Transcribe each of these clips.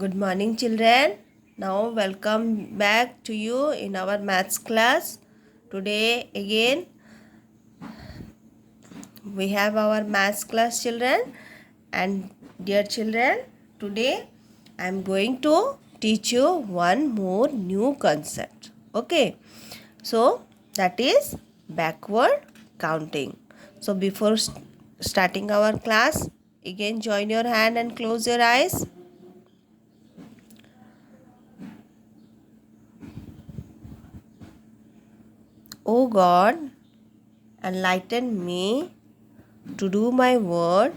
Good morning, children. Now, welcome back to you in our maths class. Today, again, we have our maths class, children. And, dear children, today I am going to teach you one more new concept. Okay, so that is backward counting. So, before starting our class, again, join your hand and close your eyes. O God, enlighten me to do my work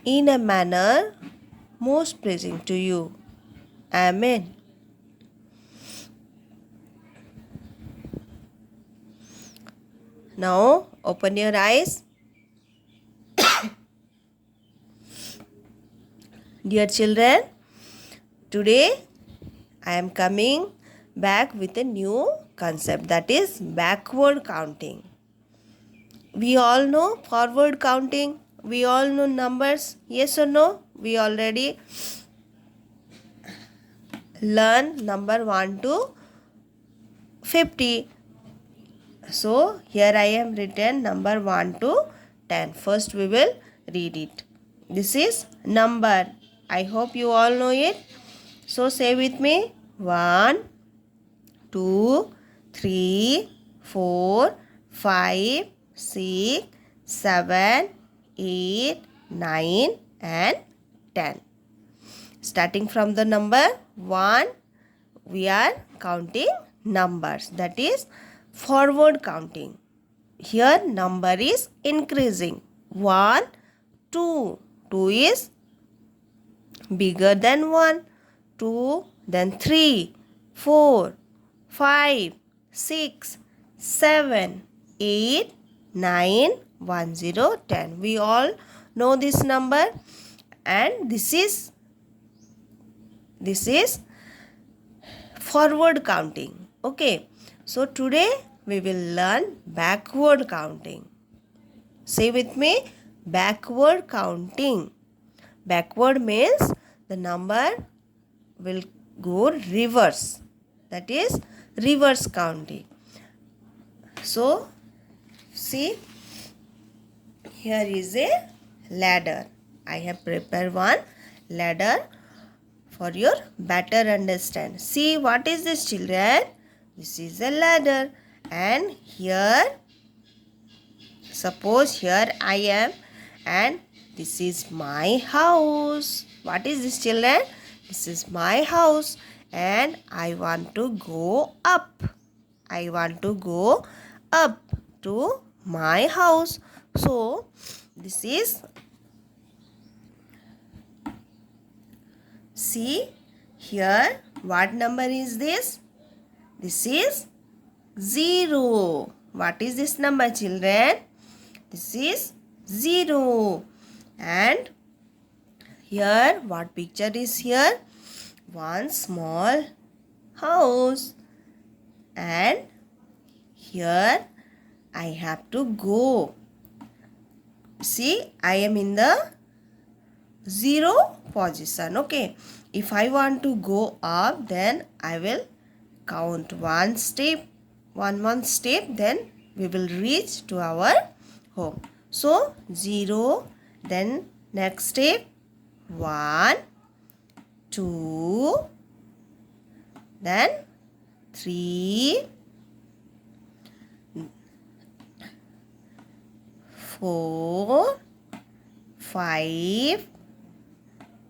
in a manner most pleasing to you. Amen. Now open your eyes. Dear children, today I am coming back with a new concept, that is backward counting. We all know forward counting. We all know numbers. Yes or no? We already learn number 1 to 50. So here I am written number 1 to 10. First we will read it. This is number. I hope you all know it. So say with me. 1, 2, 3, 4, 5, 6, 7, 8, 9 and 10. Starting from the number 1, we are counting numbers. That is forward counting. Here number is increasing. 1, 2. 2 is bigger than 1. 2, then 3, 4, 5, 6, 7, 8, 9, 1, 0, 10. We all know this number, and this is forward counting. Okay. So today we will learn backward counting. Say with me, backward counting. Backward means the number will go reverse. That is reverse counting. So see, here is a ladder. I have prepared one ladder for your better understand. See, what is this, children? This is a ladder, and here, suppose here I am, and this is my house. What is this, children? This is my house, and I want to go up. I want to go up to my house. So this is, see here, what number is this? This is 0. What is this number, children? This is 0. And here, what picture is here? One small house. And here I have to go. See, I am in the 0 position. Okay. If I want to go up, then I will count one step, then we will reach to our home. So 0, then next step 1, 2, then 3, 4, 5,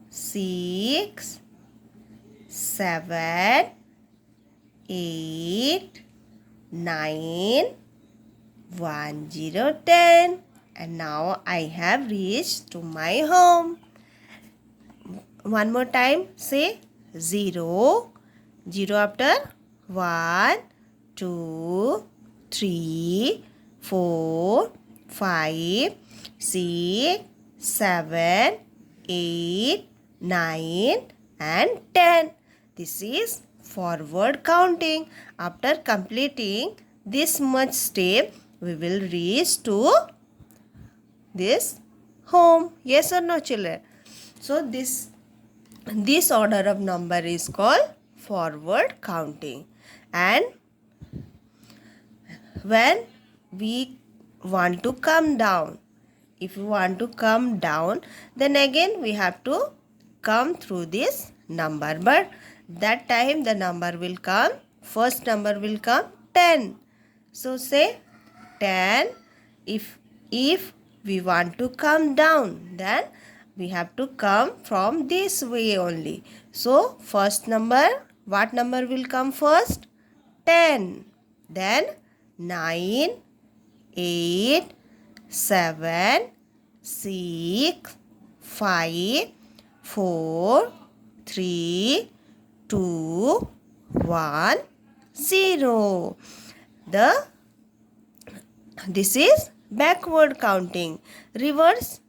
6, 7, 8, 9, 1, 0, 10. And now I have reached to my home. One more time, say 0. 0 after 1, 2, 3, 4, 5, 6, 7, 8, 9 and 10. This is forward counting. After completing this much step, we will reach to this home. Yes or no, children? So this This order of number is called forward counting. And when we want to come down, if we want to come down, then again we have to come through this number, but that time the number will come, first number will come 10. So say 10. If we want to come down, then we have to come from this way only. So first number, what number will come first? 10. Then 9, 8, 7, 6, 5, 4, 3, 2, 1, 0. This is backward counting. Reversing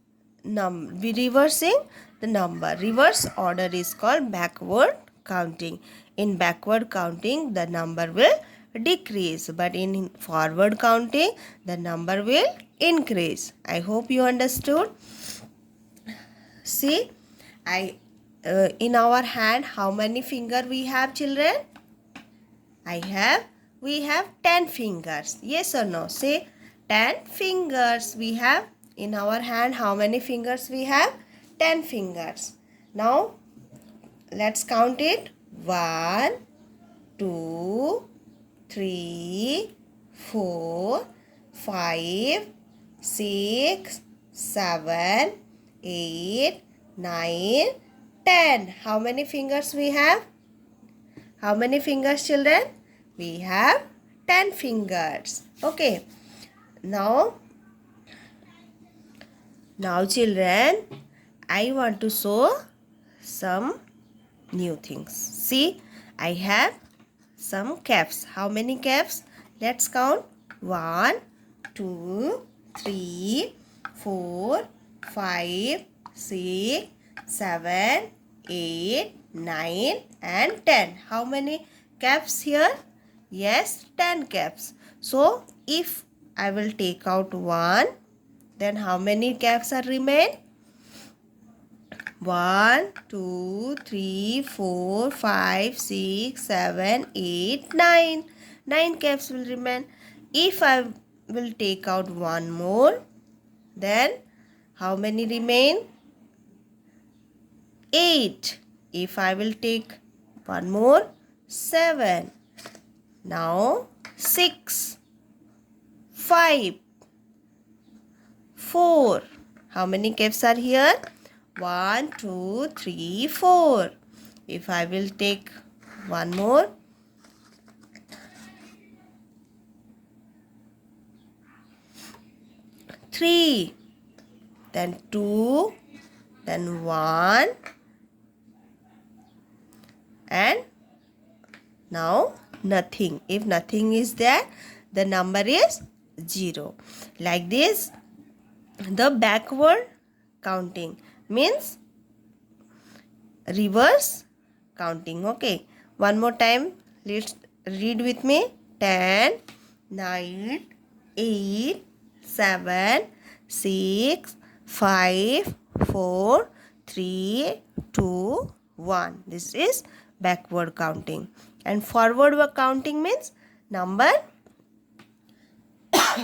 the number. Reverse order is called backward counting. In backward counting, the number will decrease, but in forward counting, the number will increase. I hope you understood. See, in our hand, how many fingers we have, children? We have 10 fingers. Yes or no? Say 10 fingers we have in our hand. How many fingers we have? 10 fingers. Now let's count it. 1, 2, 3, 4, 5, 6, 7, 8, 9, 10. How many fingers we have? How many fingers, children? We have 10 fingers. Okay. Now children, I want to show some new things. See, I have some caps. How many caps? Let's count. 1, 2, 3, 4, 5, 6, 7, 8, 9 and 10. How many caps here? Yes, 10 caps. So if I will take out 1, then how many caps are remain? 1, 2, 3, 4, 5, 6, 7, 8, 9. 9 caps will remain. If I will take out 1 more, then how many remain? 8. If I will take 1 more, 7. Now 6, 5, 4. How many caps are here? 1, 2, 3, 4. If I will take 1 more, 3, then 2, then 1, and now nothing. If nothing is there, the number is 0. Like this, the backward counting means reverse counting. Okay, one more time, let's read with me. 10, 9, 8, 7, 6, 5, 4, 3, 2, 1. This is backward counting. And forward counting means number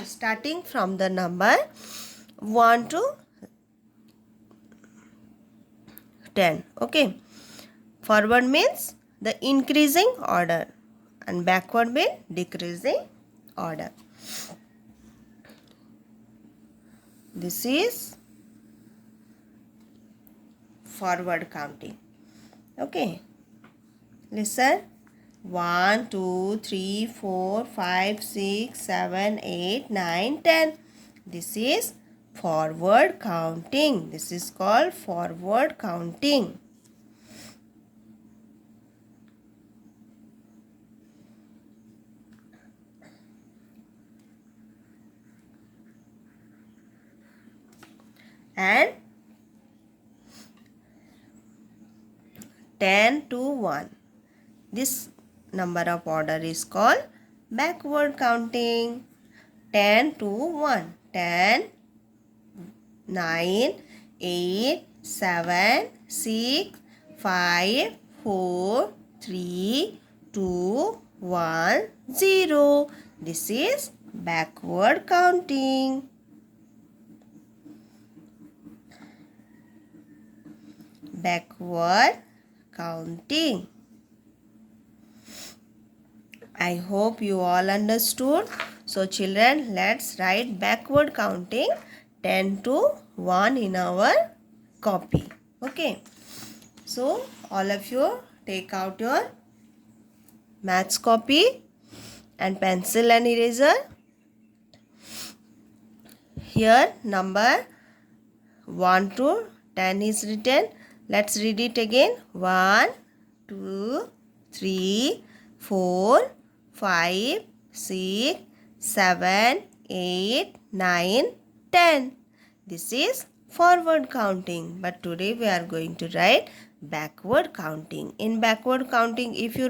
starting from the number 1 to 10. Okay. Forward means the increasing order and backward means decreasing order. This is forward counting. Okay. Listen. 1, 2, 3, 4, 5, 6, 7, 8, 9, 10. This is forward counting. This is called forward counting. And 10 to 1. This number of order is called backward counting. 10 to 1. 10, 9, 8, 7, 6, 5, 4, 3, 2, 1, 0. This is backward counting. Backward counting. I hope you all understood. So children, let's write backward counting 10 to 1 in our copy. Okay. So all of you take out your maths copy and pencil and eraser. Here number 1 to 10 is written. Let's read it again. 1, 2, 3, 4, 5, 6, 7, 8, 9, 10. This is forward counting, but today we are going to write backward counting. In backward counting, if you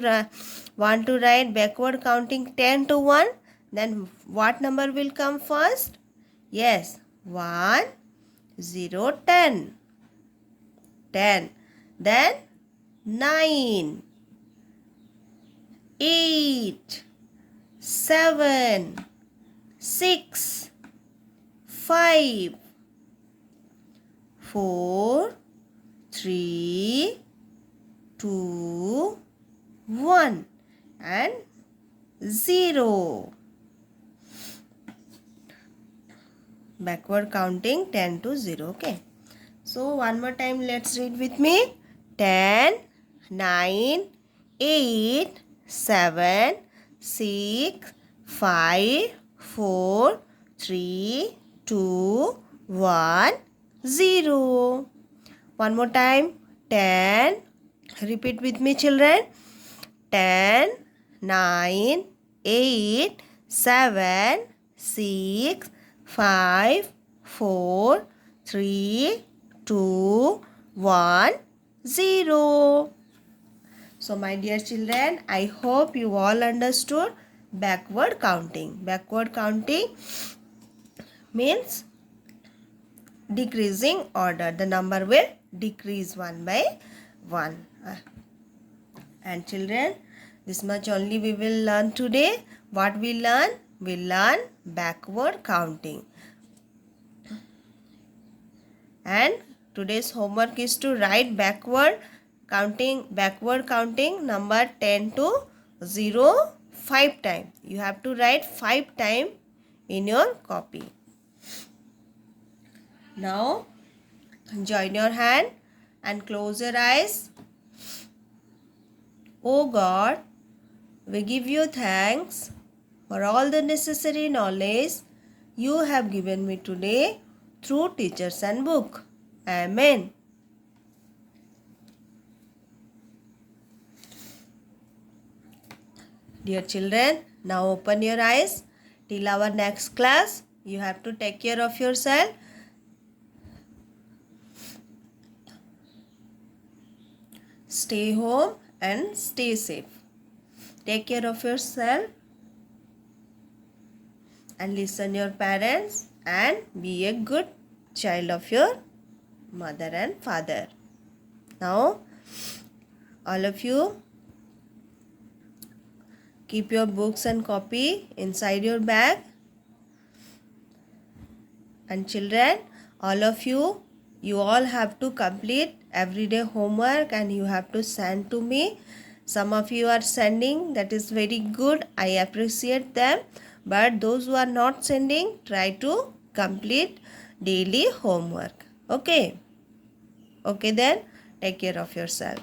want to write backward counting 10 to 1, then what number will come first? Yes, 1, 0, 10. 10. Then 9, 8, 7, 6, 5, 4, 3, 2, 1 and 0. Backward counting 10 to 0. Okay. So one more time, let's read with me. 10, 9, 8, 7, 6, 5, 4, 3, 2, 1, 0. One more time. 10. Repeat with me, children. 10, 9, 8, 7, 6, 5, 4, 3, 2, 1, 0. So my dear children, I hope you all understood backward counting. Backward counting means decreasing order. The number will decrease one by one. And children, this much only we will learn today. What we learn? We learn backward counting. And today's homework is to write backward counting number 10 to 0 5 times. You have to write 5 times in your copy. Now join your hand and close your eyes. Oh God, we give you thanks for all the necessary knowledge you have given me today through teachers and book. Amen. Dear children, now open your eyes. Till our next class, you have to take care of yourself. Stay home and stay safe. Take care of yourself and listen your parents and be a good child of your mother and father. Now, all of you keep your books and copy inside your bag. And children, all of you all have to complete everyday homework and you have to send to me. Some of you are sending, that is very good. I appreciate them. But those who are not sending, try to complete daily homework. Okay? Okay then, take care of yourself.